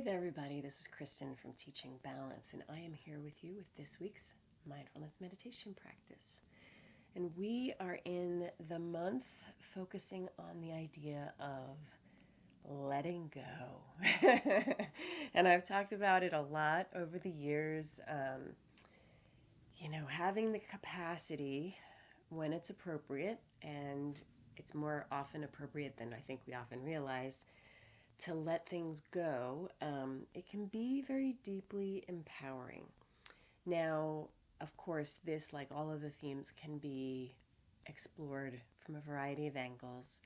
there, everybody. This is Kristin from Teaching Balance, and I am here with you with this week's mindfulness meditation practice. And we are in the month focusing on the idea of letting go. And I've talked about it a lot over the years. Having the capacity when it's appropriate, and it's more often appropriate than I think we often realize, to let things go, it can be very deeply empowering. Now, of course, this, like all of the themes, can be explored from a variety of angles.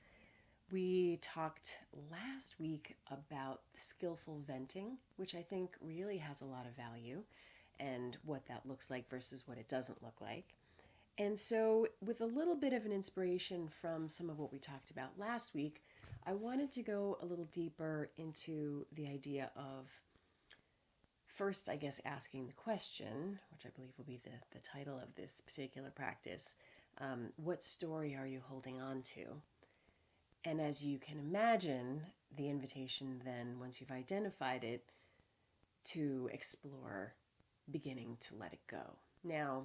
We talked last week about skillful venting, which I think really has a lot of value, and what that looks like versus what it doesn't look like. And so, with a little bit of an inspiration from some of what we talked about last week, I wanted to go a little deeper into the idea of, first, I guess, asking the question, which I believe will be the title of this particular practice, what story are you holding on to? And as you can imagine, the invitation then, once you've identified it, to explore beginning to let it go. Now,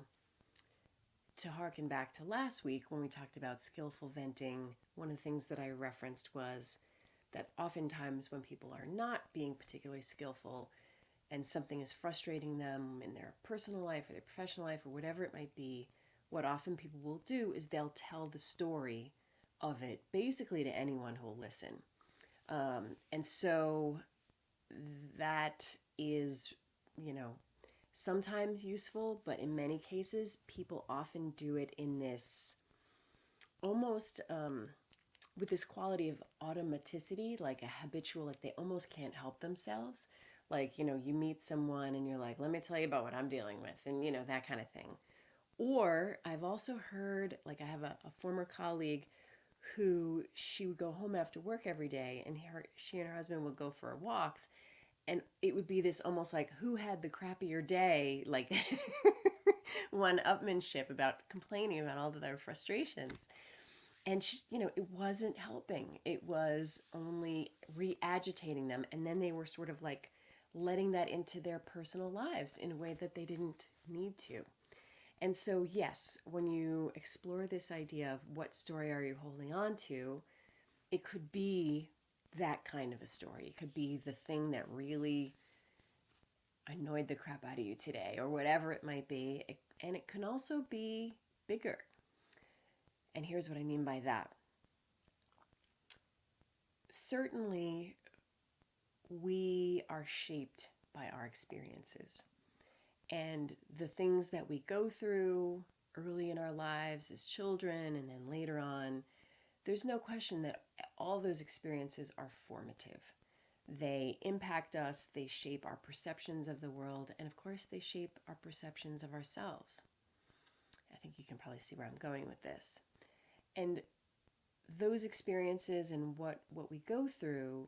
to harken back to last week when we talked about skillful venting, one of the things that I referenced was that oftentimes when people are not being particularly skillful and something is frustrating them in their personal life or their professional life or whatever it might be, what often people will do is they'll tell the story of it basically to anyone who will listen. And so that is, sometimes useful, but in many cases, people often do it in this almost with this quality of automaticity, like a habitual, like they almost can't help themselves. Like, you meet someone and you're like, let me tell you about what I'm dealing with, and, that kind of thing. Or I've also heard, like I have a former colleague who she would go home after work every day, and she and her husband would go for walks. And it would be this almost like who had the crappier day, like one-upmanship about complaining about all of their frustrations. And, it wasn't helping. It was only re-agitating them. And then they were sort of like letting that into their personal lives in a way that they didn't need to. And so, yes, when you explore this idea of what story are you holding on to, it could be that kind of a story. It could be the thing that really annoyed the crap out of you today, or whatever it might be. And it can also be bigger. And here's what I mean by that. Certainly, we are shaped by our experiences. And the things that we go through early in our lives as children and then later on, there's no question that all those experiences are formative. They impact us, they shape our perceptions of the world, and of course they shape our perceptions of ourselves. I think you can probably see where I'm going with this. And those experiences and what we go through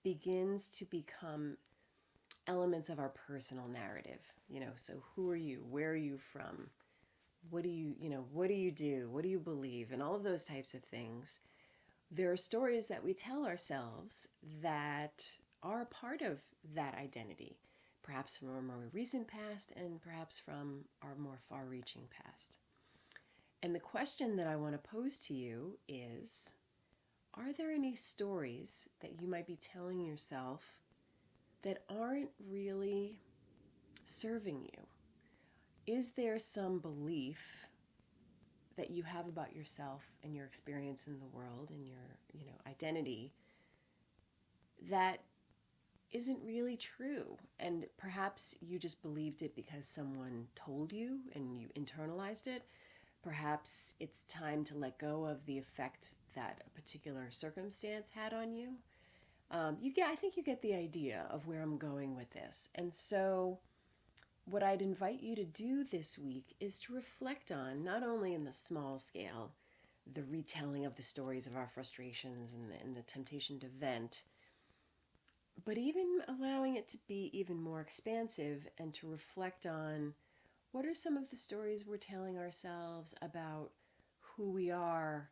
begins to become elements of our personal narrative. So who are you? Where are you from? What do you do? What do you believe? And all of those types of things. There are stories that we tell ourselves that are part of that identity, perhaps from our more recent past and perhaps from our more far-reaching past. And the question that I want to pose to you is, are there any stories that you might be telling yourself that aren't really serving you? Is there some belief that you have about yourself and your experience in the world and your, identity that isn't really true? And perhaps you just believed it because someone told you and you internalized it. Perhaps it's time to let go of the effect that a particular circumstance had on you. I think you get the idea of where I'm going with this. And so what I'd invite you to do this week is to reflect on, not only in the small scale, the retelling of the stories of our frustrations and the temptation to vent, but even allowing it to be even more expansive and to reflect on what are some of the stories we're telling ourselves about who we are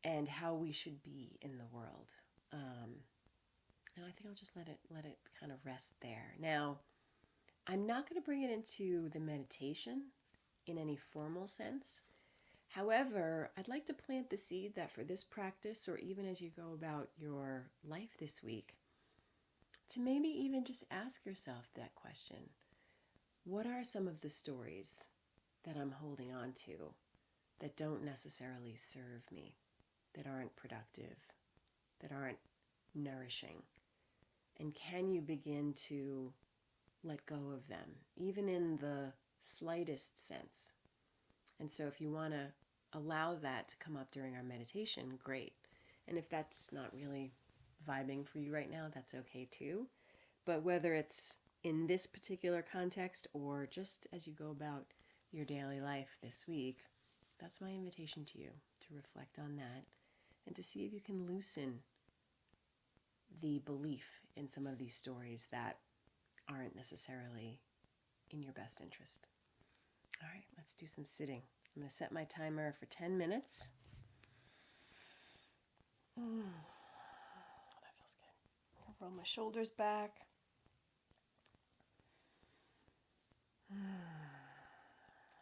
and how we should be in the world. And I think I'll just let it kind of rest there. Now, I'm not going to bring it into the meditation in any formal sense. However, I'd like to plant the seed that for this practice, or even as you go about your life this week, to maybe even just ask yourself that question. What are some of the stories that I'm holding on to that don't necessarily serve me, that aren't productive, that aren't nourishing? And can you begin to let go of them, even in the slightest sense? And so if you want to allow that to come up during our meditation, great. And if that's not really vibing for you right now, that's okay too. But whether it's in this particular context or just as you go about your daily life this week, that's my invitation to you, to reflect on that and to see if you can loosen the belief in some of these stories that aren't necessarily in your best interest. All right, let's do some sitting. I'm going to set my timer for 10 minutes. That feels good. I'll roll my shoulders back.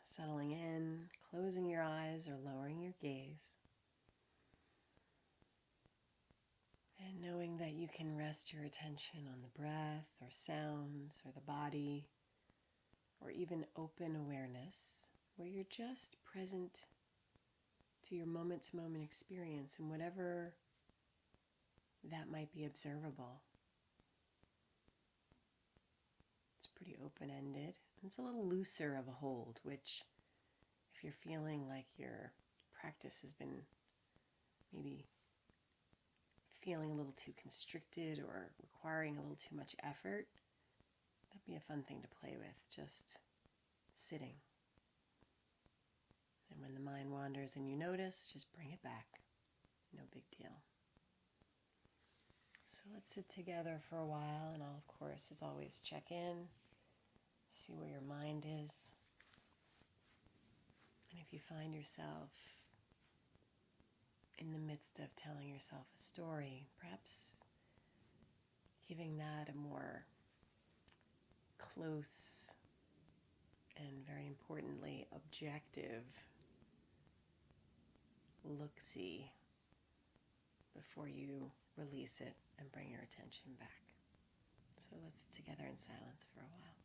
Settling in, closing your eyes or lowering your gaze. And knowing that you can rest your attention on the breath or sounds or the body, or even open awareness, where you're just present to your moment-to-moment experience and whatever that might be observable. It's pretty open-ended. It's a little looser of a hold, which if you're feeling like your practice has been maybe feeling a little too constricted or requiring a little too much effort, that'd be a fun thing to play with, just sitting. And when the mind wanders and you notice, just bring it back. No big deal. So let's sit together for a while, and I'll, of course, as always, check in, see where your mind is. And if you find yourself in the midst of telling yourself a story, perhaps giving that a more close and, very importantly, objective look-see before you release it and bring your attention back. So let's sit together in silence for a while.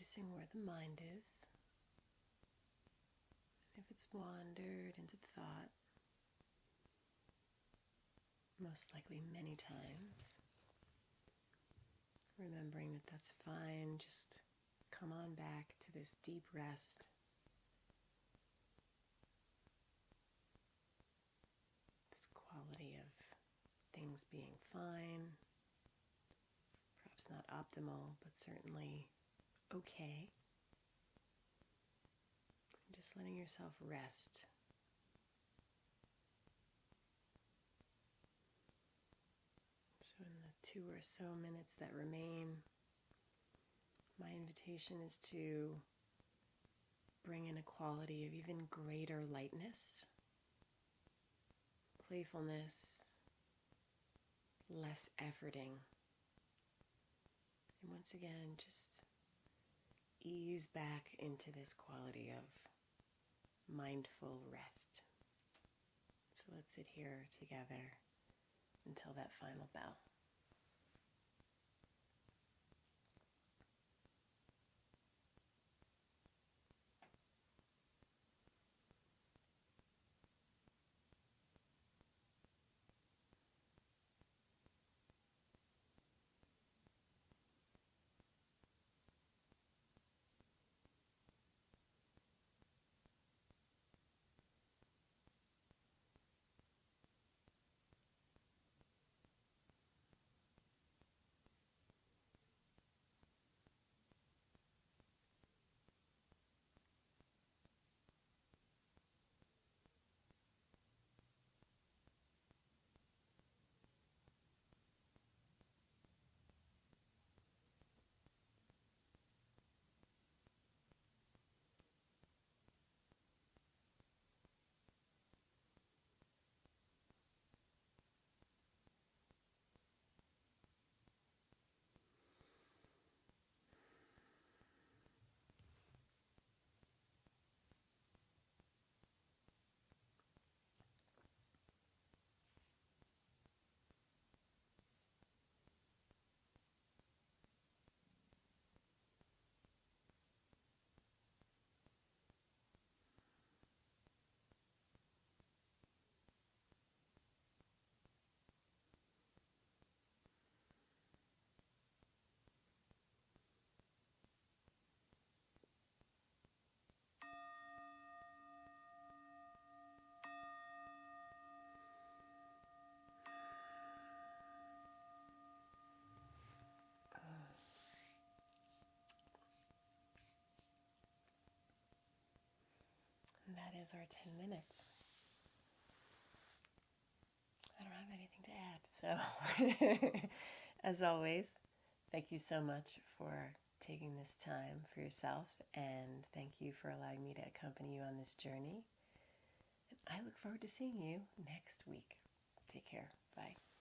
Noticing where the mind is. If it's wandered into thought, most likely many times, remembering that that's fine, just come on back to this deep rest. This quality of things being fine, perhaps not optimal, but certainly okay. And just letting yourself rest. So in the 2 or so minutes that remain, my invitation is to bring in a quality of even greater lightness, playfulness, less efforting. And once again, just ease back into this quality of mindful rest. So let's sit here together until that final bell. And that is our 10 minutes. I don't have anything to add, so as always, thank you so much for taking this time for yourself, and thank you for allowing me to accompany you on this journey. And I look forward to seeing you next week. Take care. Bye.